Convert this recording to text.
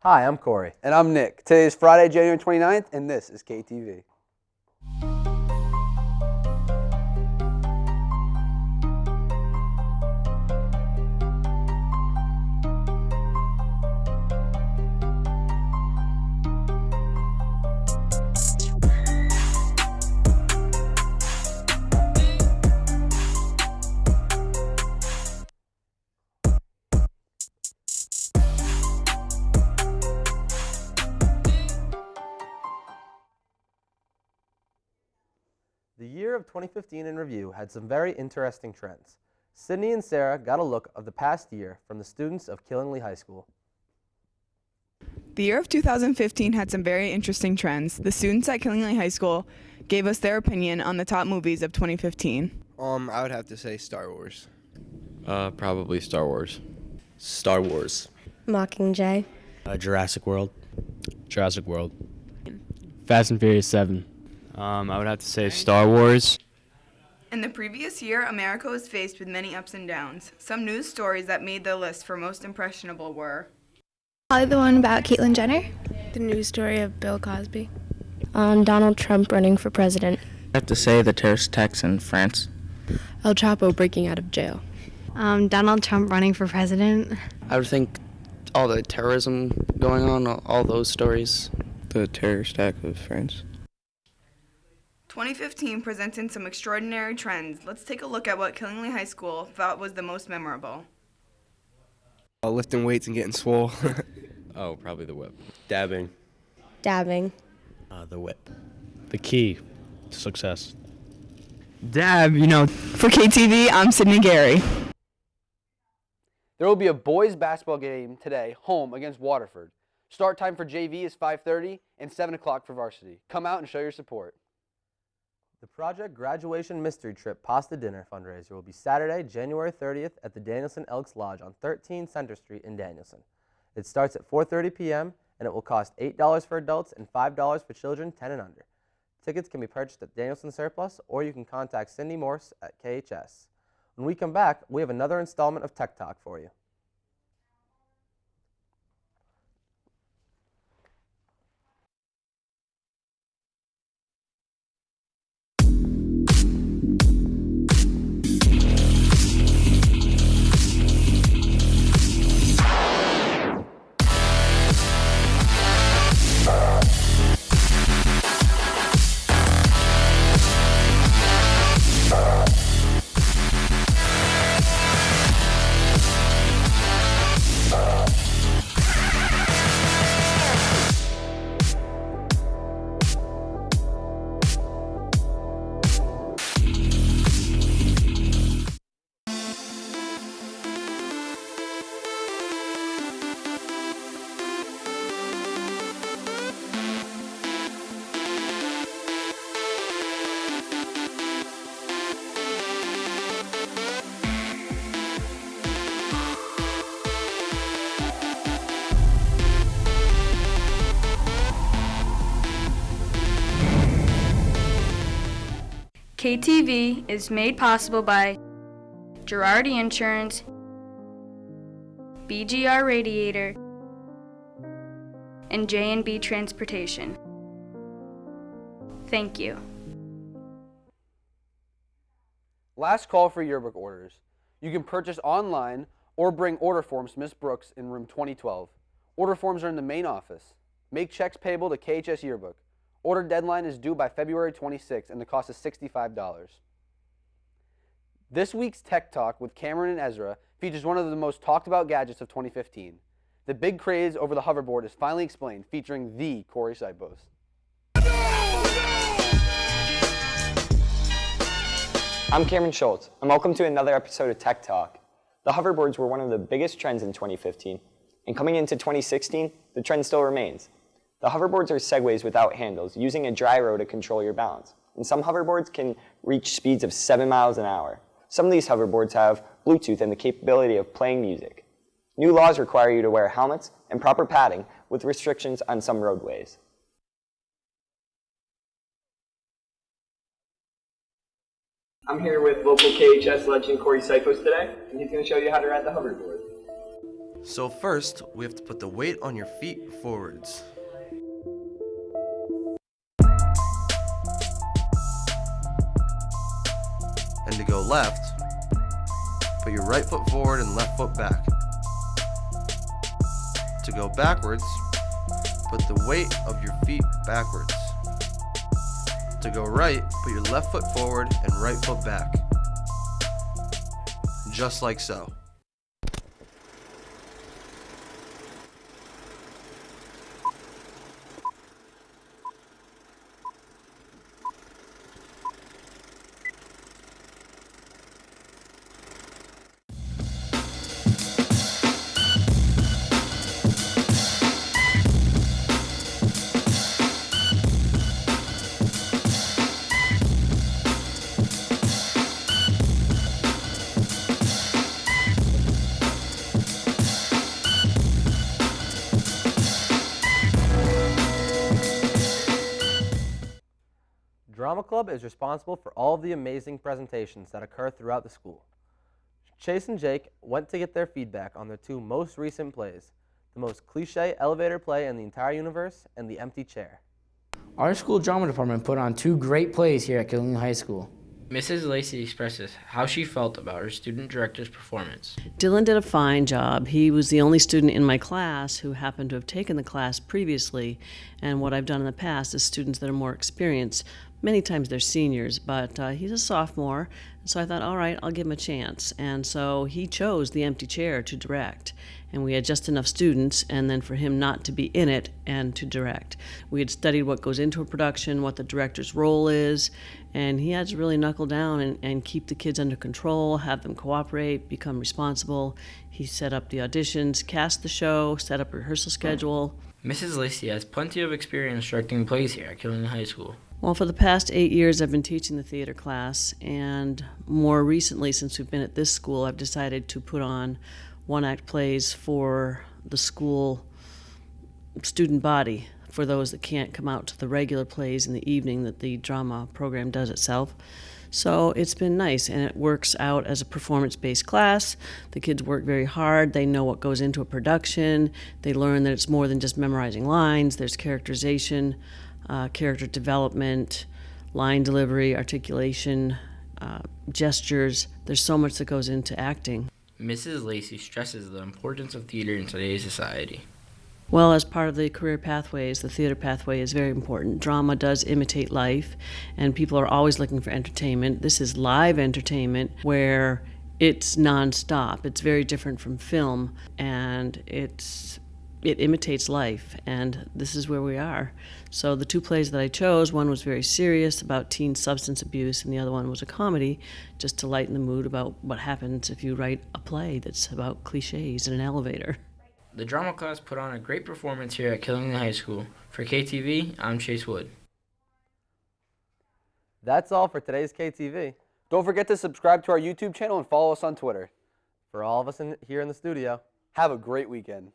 Hi, I'm Corey. And I'm Nick. Today is Friday, January 29th, and this is KTV. The year of 2015 in review had some very interesting trends. Sydney and Sarah got a look of the past year from the students of Killingley High School. The year of 2015 had some very interesting trends. The students at Killingley High School gave us their opinion on the top movies of 2015. I would have to say Star Wars. Probably Star Wars. Star Wars. Mockingjay. Jurassic World. Jurassic World. Fast and Furious 7. I would have to say Star Wars. In the previous year, America was faced with many ups and downs. Some news stories that made the list for most impressionable were Probably the one about Caitlyn Jenner. The news story of Bill Cosby. Donald Trump running for president. I have to say the terrorist attacks in France. El Chapo breaking out of jail. Donald Trump running for president. I would think all the terrorism going on, all those stories. The terrorist attack of France. 2015 presented some extraordinary trends. Let's take a look at what Killingley High School thought was the most memorable. Lifting weights and getting swole. Oh, probably the whip. Dabbing. Dabbing. The whip. The key to success. Dab, For KTV, I'm Sydney Gary. There will be a boys basketball game today, home against Waterford. Start time for JV is 5:30 and 7 o'clock for varsity. Come out and show your support. The Project Graduation Mystery Trip Pasta Dinner fundraiser will be Saturday, January 30th at the Danielson Elks Lodge on 13 Center Street in Danielson. It starts at 4:30 p.m. and it will cost $8 for adults and $5 for children 10 and under. Tickets can be purchased at Danielson Surplus or you can contact Cindy Morse at KHS. When we come back, we have another installment of Tech Talk for you. KTV is made possible by Girardi Insurance, BGR Radiator, and J&B Transportation. Thank you. Last call for yearbook orders. You can purchase online or bring order forms to Ms. Brooks in room 2012. Order forms are in the main office. Make checks payable to KHS Yearbook. Order deadline is due by February 26th and the cost is $65. This week's Tech Talk with Cameron and Ezra features one of the most talked about gadgets of 2015. The big craze over the hoverboard is finally explained, featuring the Corey Sipos. I'm Cameron Schultz, and welcome to another episode of Tech Talk. The hoverboards were one of the biggest trends in 2015, and coming into 2016, the trend still remains. The hoverboards are segways without handles, using a gyro to control your balance. And some hoverboards can reach speeds of 7 miles an hour. Some of these hoverboards have Bluetooth and the capability of playing music. New laws require you to wear helmets and proper padding, with restrictions on some roadways. I'm here with local KHS legend Corey Sipos today, and he's going to show you how to ride the hoverboard. So first, we have to put the weight on your feet forwards. And to go left, put your right foot forward and left foot back. To go backwards, put the weight of your feet backwards. To go right, put your left foot forward and right foot back. Just like so. Drama Club is responsible for all of the amazing presentations that occur throughout the school. Chase and Jake went to get their feedback on their two most recent plays, the most cliche elevator play in the entire universe and The Empty Chair. Our school drama department put on 2 great plays here at Killeen High School. Mrs. Lacey expresses how she felt about her student director's performance. Dylan did a fine job. He was the only student in my class who happened to have taken the class previously, and what I've done in the past is students that are more experienced. Many times they're seniors, but he's a sophomore, so I thought, all right, I'll give him a chance. And so he chose The Empty Chair to direct, and we had just enough students, and then for him not to be in it and to direct. We had studied what goes into a production, what the director's role is, and he had to really knuckle down and keep the kids under control, have them cooperate, become responsible. He set up the auditions, cast the show, set up a rehearsal schedule. Mrs. Lacey has plenty of experience directing plays here at Killeen High School. Well, for the past 8 years, I've been teaching the theater class, and more recently, since we've been at this school, I've decided to put on one-act plays for the school student body, for those that can't come out to the regular plays in the evening that the drama program does itself. So it's been nice, and it works out as a performance-based class. The kids work very hard. They know what goes into a production. They learn that it's more than just memorizing lines. There's characterization, character development, line delivery, articulation, gestures. There's so much that goes into acting. Mrs. Lacey stresses the importance of theater in today's society. Well, as part of the career pathways, the theater pathway is very important. Drama does imitate life, and people are always looking for entertainment. This is live entertainment where it's nonstop. It's very different from film, and it imitates life, and this is where we are. So the 2 plays that I chose, one was very serious about teen substance abuse, and the other one was a comedy, just to lighten the mood about what happens if you write a play that's about cliches in an elevator. The drama class put on a great performance here at Killeen High School. For KTV, I'm Chase Wood. That's all for today's KTV. Don't forget to subscribe to our YouTube channel and follow us on Twitter. For all of us here in the studio, have a great weekend.